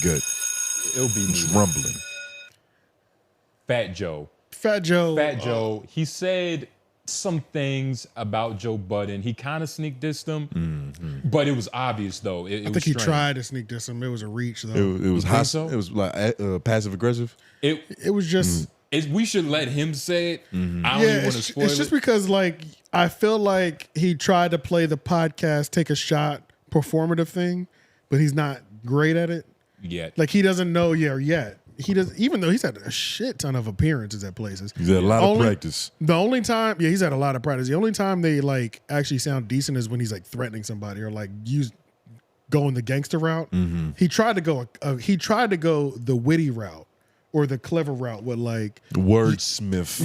Good. It'll be It's rumbling. Fat Joe. Fat Joe. He said some things about Joe Budden. He kind of sneak dissed him, but it was obvious though. I think he tried to sneak diss him. It was a reach though. It was hostile. So? It was like passive aggressive. It was just. We should let him say it. I don't even want to spoil it. It's just because like I feel like he tried to play the podcast, take a shot, performative thing, but he's not great at it yet. Like he doesn't know yet. He does, even though he's had a shit ton of appearances at places. He's had a lot of practice. The only time, he's had a lot of practice. The only time they like actually sound decent is when he's like threatening somebody or like going the gangster route. He tried to go the witty route or the clever route with like wordsmith.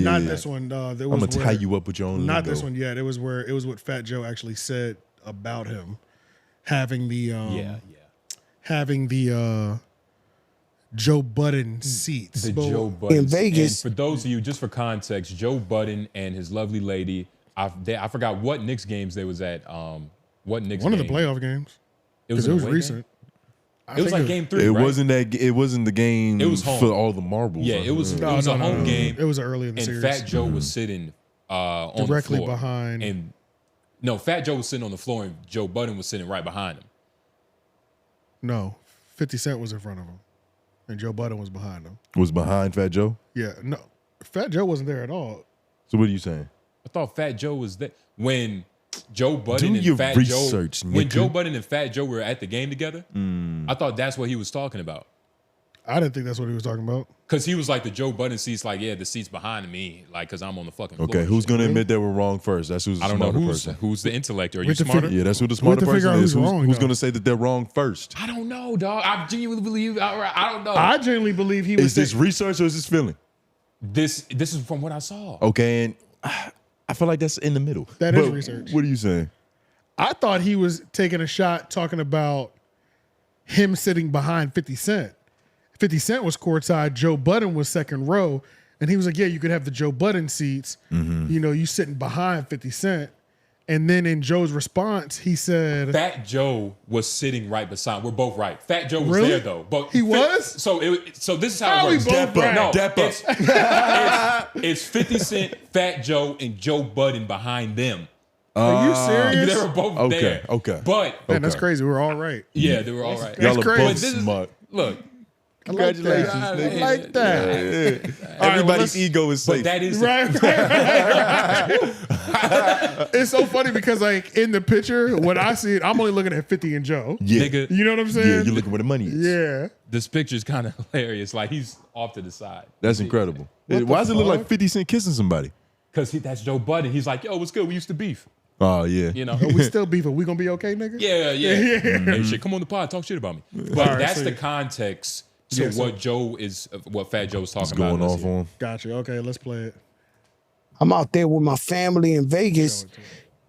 Not this one. I'm gonna tie you up with your own. Not this one yet. It was what Fat Joe actually said about him having the Joe Budden seats. The Joe Budden in Vegas. And for those of you, just for context, Joe Budden and his lovely lady, I forgot what Knicks games they was at. What Knicks One game? of the playoff games. It was recent. It was like game 3, It right? wasn't that. It wasn't the game. It was home. For all the marbles. Yeah, it was a home game. It was early in the series. And Fat Joe was sitting on directly the floor. behind. And no, Fat Joe was sitting on the floor and Joe Budden was sitting right behind him. No, 50 Cent was in front of him. And Joe Budden was behind him. Was behind Fat Joe? Yeah, no. Fat Joe wasn't there at all. So what are you saying? I thought Fat Joe was there. When Joe Budden Do and your Fat research, Joe, nigga. when Joe Budden and Fat Joe were at the game together, I thought that's what he was talking about. I didn't think that's what he was talking about. Because he was like, the Joe Budden seats, like, the seats behind me, like, because I'm on the fucking floor. Okay, who's going to admit that we're wrong first? That's who's the smarter person. Who's the intellect? Are you have to smarter? Yeah, that's who the smarter figure out person is. who's wrong, Who's though. going to say that they're wrong first? I don't know, dog. I genuinely believe, I don't know. I genuinely believe he was. Is this research or is this feeling? This is from what I saw. Okay, and I feel like that's in the middle. That is research. What are you saying? I thought he was taking a shot talking about him sitting behind 50 Cent. 50 Cent was courtside, Joe Budden was second row, and he was like, yeah, you could have the Joe Budden seats. You know, you sitting behind 50 Cent. And then in Joe's response, he said... Fat Joe was sitting right beside. We're both right. Fat Joe was Really? there, though. But He was? So this is how How it we works. both right? No, Dap up. it's 50 Cent, Fat Joe, and Joe Budden behind them. Are you serious? They were both there. Okay. But, Man, that's crazy. We're all right. yeah, they were all right. Y'all are crazy. both But this is- smart. Look, Congratulations, I nigga. like that. Everybody's ego is but safe. that is Right. It's so funny because like in the picture, when I see it, I'm only looking at 50 and Joe. Yeah. nigga. You know what I'm saying? Yeah, you're looking where the money is. Yeah. This picture's kind of hilarious. Like he's off to the side. That's incredible. What Why the does it look like fuck? 50 Cent kissing somebody? Because that's Joe Budden. He's like, yo, what's good? We used to beef. Oh, yeah. You know? We still beefing. We gonna be okay, nigga? Yeah. Hey, shit, come on the pod, talk shit about me. But All right, that's so- the context to what Fat Joe was talking about. Going off on. Gotcha. Okay, let's play it. I'm out there with my family in Vegas.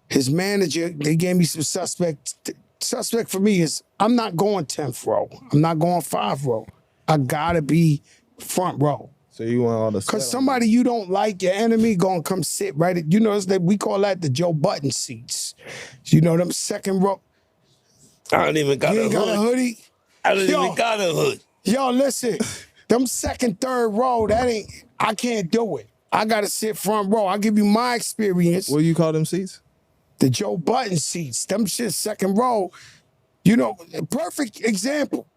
His manager, they gave me some suspects. Suspect for me is I'm not going 10th row. I'm not going 5th row. I gotta be front row. So you want all the Cause somebody you don't like, your enemy, gonna come sit right at, you know, it's that we call that the Joe Budden seats. You know them second row. I don't even got You a ain't got a hood. hoodie? I don't Yo. even got a hood. Yo, listen, them second, third row, I can't do it. I gotta sit front row. I'll give you my experience. What do you call them seats? The Joe Budden seats, them shit second row. You know, perfect example.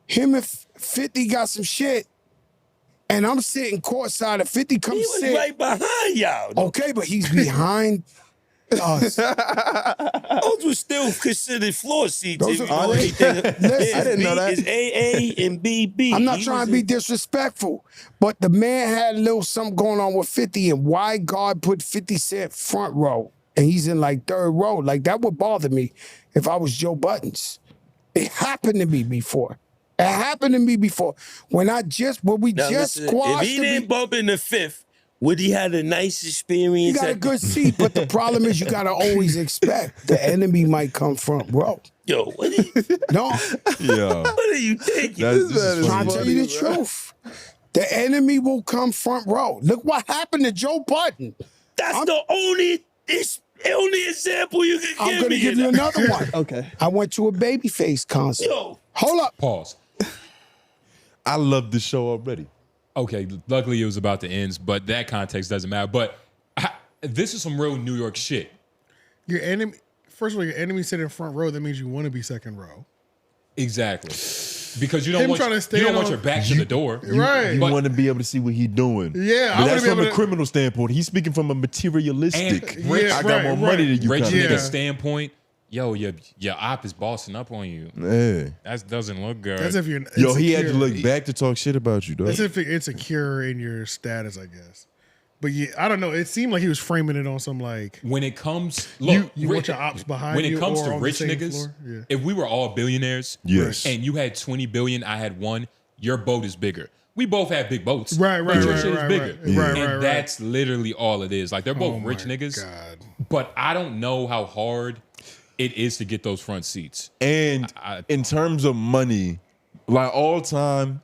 Him and 50 got some shit, and I'm sitting courtside, and 50 He comes was sit. right behind y'all. Okay, but he's behind us. Those were still considered floor seats. Those if are- you know anything. Listen, I didn't know that. It's AA and BB. I'm not He trying was to be in- disrespectful, but the man had a little something going on with 50, and why God put 50 Cent front row, and he's in like third row. Like, that would bother me if I was Joe Budden's. It happened to me before. It happened to me before. When we Now, just listen, squashed if he the didn't bump in the 5th, would he had a nice experience? You got a at good seat, but the problem is you gotta always expect the enemy might come front row. Yo, what are you, No, Yeah. what are you thinking? This is trying funny. to tell you the truth. The enemy will come front row. Look what happened to Joe Budden. That's the only example you can I'm give gonna me. give you another one. Okay. I went to a Babyface concert. Yo, Hold up. Pause. I love this show already. Okay, luckily it was about to end, but that context doesn't matter. But this is some real New York shit. Your enemy, first of all, your enemy sitting in front row. That means you want to be second row. Exactly. Because you don't Him want trying to stand want on- your back to the door. Right. You But- want to be able to see what he's doing. Yeah, I but wanna that's be from able a to- criminal standpoint. He's speaking from a materialistic. And rich- I got more money than you. Rich kinda nigga thing. standpoint, yo, your op is bossing up on you. Yeah. That doesn't look good. That's if you're Yo, he had to insecure. look back to talk shit about you, dog. That's if you're insecure in your status, I guess. But yeah, I don't know. It seemed like he was framing it on some like when it comes, look, you want your ops behind when you it comes or to on the rich same niggas, floor? Yeah. if we were all billionaires, Yes. and you had 20 billion, I had 1, your boat is bigger. We both have big boats. Right, but your right, shit right, is bigger. right. Yeah. Right, and right. that's literally all it is. Like they're both Oh rich my niggas. God. But I don't know how hard it is to get those front seats. And in terms of money, like all time,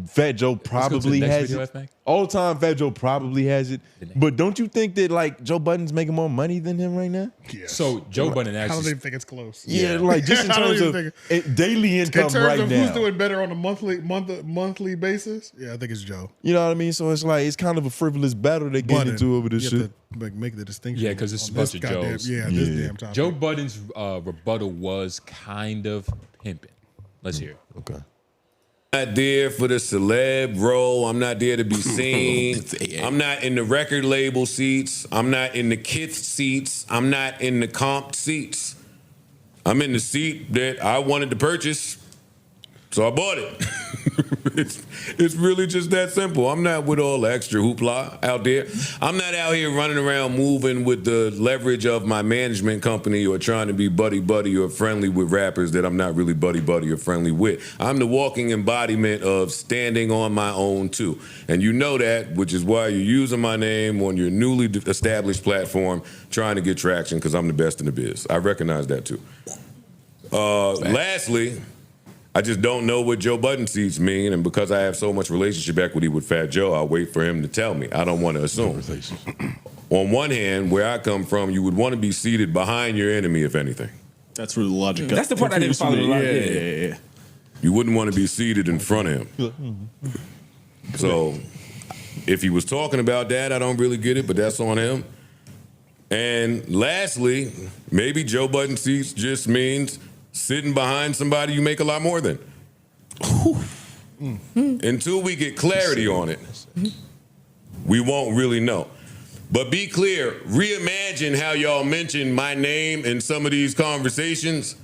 Fat Joe probably next has video, it. F-Mac. All time, Fat Joe probably has it. But don't you think that like Joe Budden's making more money than him right now? Yes. So Joe Budden I don't actually even think it's close. Yeah, like just in I don't terms even of think daily income in terms right of now. who's doing better on a monthly basis, yeah, I think it's Joe. You know what I mean? So it's like it's kind of a frivolous battle they get Budden, into over this you shit. have to, like, make the distinction. Yeah, 'cause it's a on bunch this of goddamn- Joes. Yeah, this Yeah. damn topic. Joe Budden's rebuttal was kind of pimping. Let's hear it. Okay. I'm not there for the celeb role. I'm not there to be seen. I'm not in the record label seats. I'm not in the Kith seats. I'm not in the comp seats. I'm in the seat that I wanted to purchase, so I bought it. It's really just that simple. I'm not with all the extra hoopla out there. I'm not out here running around moving with the leverage of my management company or trying to be buddy-buddy or friendly with rappers that I'm not really buddy-buddy or friendly with. I'm the walking embodiment of standing on my own too. And you know that, which is why you're using my name on your newly established platform trying to get traction because I'm the best in the biz. I recognize that too. Lastly, I just don't know what Joe Budden seats mean, and because I have so much relationship equity with Fat Joe, I'll wait for him to tell me. I don't want to assume. On one hand, where I come from, you would want to be seated behind your enemy, if anything. That's where the logic. That's the part I didn't follow. Yeah. You wouldn't want to be seated in front of him. So, if he was talking about that, I don't really get it, but that's on him. And lastly, maybe Joe Budden seats just means sitting behind somebody you make a lot more than. Until we get clarity on it, we won't really know. But be clear, reimagine how y'all mention my name in some of these conversations.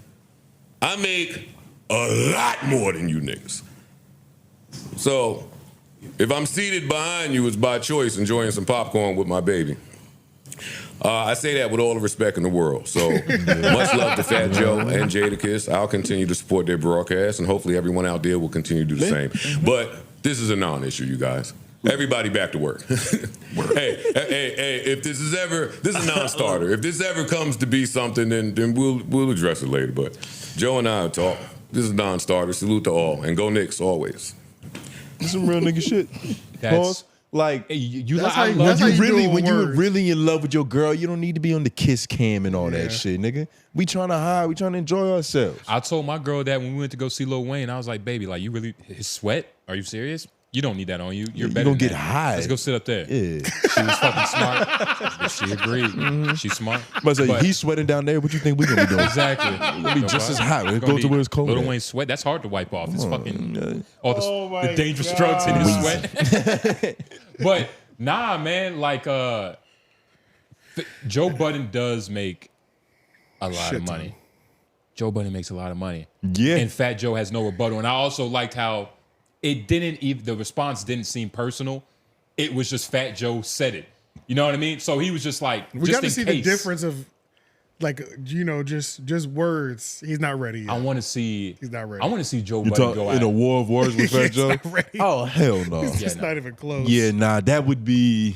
I make a lot more than you niggas. So, if I'm seated behind you, it's by choice, enjoying some popcorn with my baby. I say that with all the respect in the world. So much love to Fat Joe and Jadakiss. I'll continue to support their broadcast, and hopefully everyone out there will continue to do the same. But this is a non-issue, you guys. Everybody back to work. hey, if this is a non-starter. If this ever comes to be something, then we'll address it later. But Joe and I will talk. This is a non-starter. Salute to all, and go Knicks always. This some real nigga shit. That's like you. That's I how you- love that's how you do it when you were words. really in love with your girl, you don't need to be on the kiss cam and all that shit, nigga. We trying to hide. We trying to enjoy ourselves. I told my girl that when we went to go see Lil Wayne, I was like, baby, like you really his sweat? Are you serious? You don't need that on you. You're You better gonna than get that. high. Let's go sit up there. Yeah. She was fucking smart. But she agreed. She's smart. But say But- he's sweating down there. What you think we gonna be doing? Exactly. It'll be just as hot. Let's go to where it's cold Lil at. Wayne's sweat. That's hard to wipe off. It's fucking all the, Oh my the dangerous God. drugs in his sweat. But nah, man, like Joe Budden does make a lot of money. Joe Budden makes a lot of money. Yeah. And Fat Joe has no rebuttal. And I also liked how it didn't even, the response didn't seem personal. It was just Fat Joe said it. You know what I mean? So he was just like, We just got to in see case. the difference of, like, you know, just words. He's not ready yet. I want to see. He's not ready. I want to see Joe You Budden talk go in out. a war of words with Fat He's Joe? not ready. Oh hell no. It's just no. not even close. Yeah, nah, that would be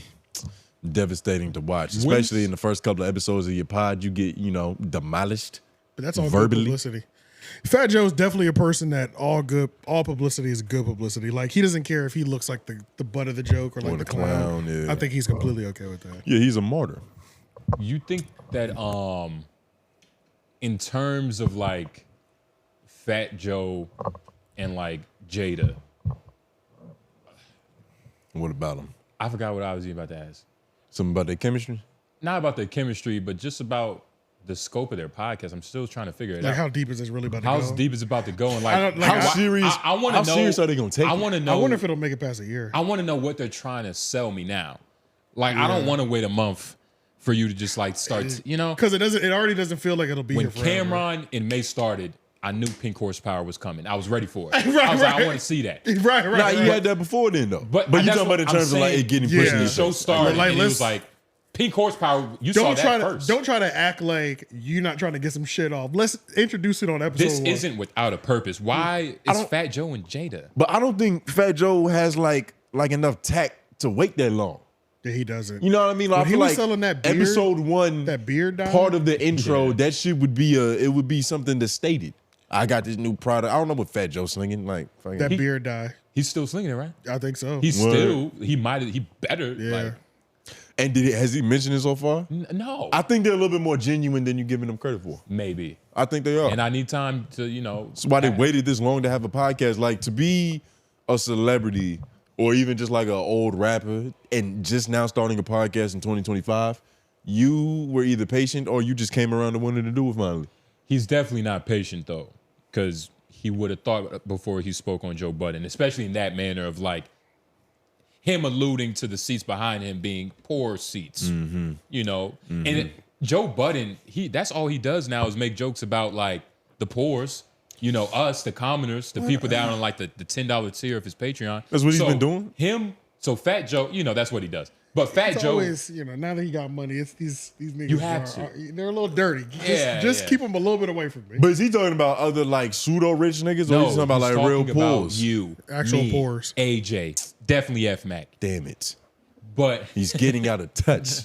devastating to watch, especially in the first couple of episodes of your pod. You get, demolished. But that's all verbally. good publicity. Fat Joe's definitely a person that all publicity is good publicity. Like, he doesn't care if he looks like the butt of the joke or like the clown. yeah. I think he's completely okay with that. Yeah, he's a martyr. You think that in terms of like Fat Joe and like Jada, What about them? I forgot what I was even about to ask. Something about their chemistry? Not about the chemistry, but just about the scope of their podcast. I'm still trying to figure it Like, out. how deep is this really about to How go? deep is it about to go? And I like, don't- like, How serious? I want to How know. serious are they gonna take I it? want to I know. wonder if it'll make it past a year. I want to know what they're trying to sell me now. Like, I don't want to wait a month for you to just like start. You know, Because it already doesn't feel like it'll be when here forever. Cameron and May started, I knew Pink Horsepower was coming. I was ready for it. Right, I was like, I right. want to see that. Right, Nah, right. you had that before then, though. But you that's talking about what in I'm terms of like saying. it getting Yeah. pushed in The your show face. started, Like, and it let's- was like Pink Horsepower. You saw that first. Don't try to act like you're not trying to get some shit off. Let's introduce it on episode This 1. isn't without a purpose. Why is don't- Fat Joe and Jada? But I don't think Fat Joe has like enough tact to wait that long. Yeah, he doesn't. You know what I mean? Like, When I he feel was like selling that beard, episode 1, that beard dye, part of the intro, Yeah. that shit would be something that's stated. I got this new product. I don't know what Fat Joe's slinging. Like fucking, that beard dye. He's still slinging it, right? I think so. He's Word. still. He better. yeah. Like, and has he mentioned it so far? no. I think they're a little bit more genuine than you're giving them credit for. Maybe. I think they are. And I need time to, That's why they waited this long to have a podcast. Like, to be a celebrity or even just like an old rapper and just now starting a podcast in 2025, you were either patient or you just came around to wanting to do it finally. He's definitely not patient though, because he would have thought before he spoke on Joe Budden, especially in that manner of like him alluding to the seats behind him being poor seats, And Joe Budden, that's all he does now is make jokes about like the poors, us, the commoners, the people down on like the $10 tier of his Patreon. That's what he's been doing? So Fat Joe, that's what he does. But Fat It's Joe, always, now that he got money, it's these niggas. You have they're a little dirty. Just Yeah. keep them a little bit away from me. But is he talking about other like pseudo rich niggas or no, he's talking about like real talking about pools? you, Actual me, poors. AJ, definitely F Mac. Damn it. But He's getting out of touch.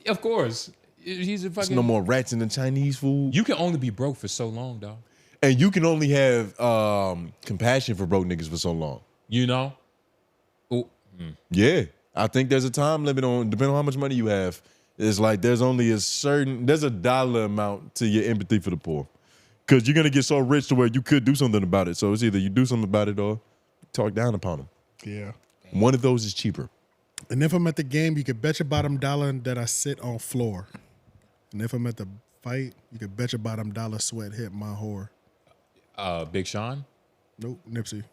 of course, he's a There's fucking. no more rats in the Chinese food. You can only be broke for so long, dog. And you can only have compassion for broke niggas for so long. Ooh, Yeah. I think there's a time limit on, depending on how much money you have, it's like there's only there's a dollar amount to your empathy for the poor. Because you're going to get so rich to where you could do something about it. So it's either you do something about it or talk down upon them. Yeah. One of those is cheaper. And if I'm at the game, you could bet your bottom dollar that I sit on floor. And if I'm at the fight, you could bet your bottom dollar sweat hit my whore. Big Sean. Nope, Nipsey.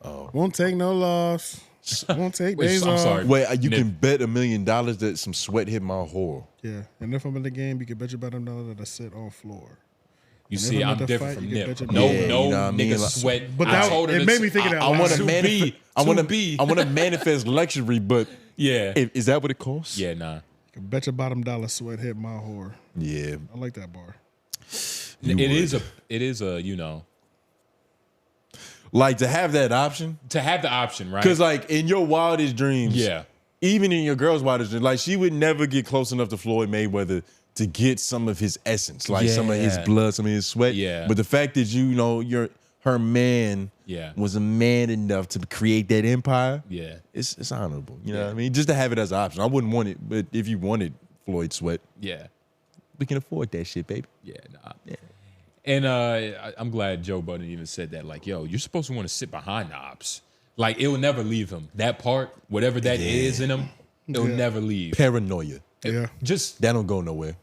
Oh, Won't take no loss. Won't take Wait, days I'm off. sorry. Wait, you Nip. can bet $1 million that some sweat hit my whore. Yeah. And if I'm in the game, you could bet your bottom dollar that I sit on floor. You And see, if I'm I'm at the different fight, from you can Nip. bet your No, bottom- Yeah, no, you know what I mean? nigga Like- sweat. But I that- told her it to- made me think of that I line. want To to I want to manifest luxury, but Yeah. is that what it costs? Yeah, nah. You could bet your bottom dollar sweat hit my whore. Yeah. I like that bar. It is a, Like to have that option. to have the option, right? Because like in your wildest dreams, Yeah. even in your girl's wildest dreams, like she would never get close enough to Floyd Mayweather to get some of his essence, like some of his Yeah. blood, some of his sweat. Yeah. But the fact that her man Yeah. was a man enough to create that empire, Yeah. it's honorable. You know what I mean? Just to have it as an option. I wouldn't want it, but if you wanted Floyd sweat, Yeah. we can afford that shit, baby. Yeah, nah. And I'm glad Joe Budden even said that. Like, yo, you're supposed to want to sit behind the ops. Like, it will never leave him. That part, whatever that is in him, it'll never leave. Paranoia. Yeah. Just That don't go nowhere.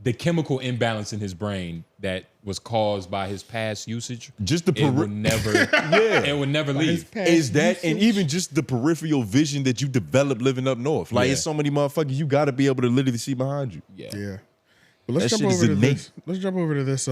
the chemical imbalance in his brain that was caused by his past usage. Just the it would never, it would never leave. Is that and even just the peripheral vision that you develop living up north. Like Yeah. it's so many motherfuckers, you gotta be able to literally see behind you. Yeah. Yeah. But let's That jump shit is over to innate. this. Let's jump over to this.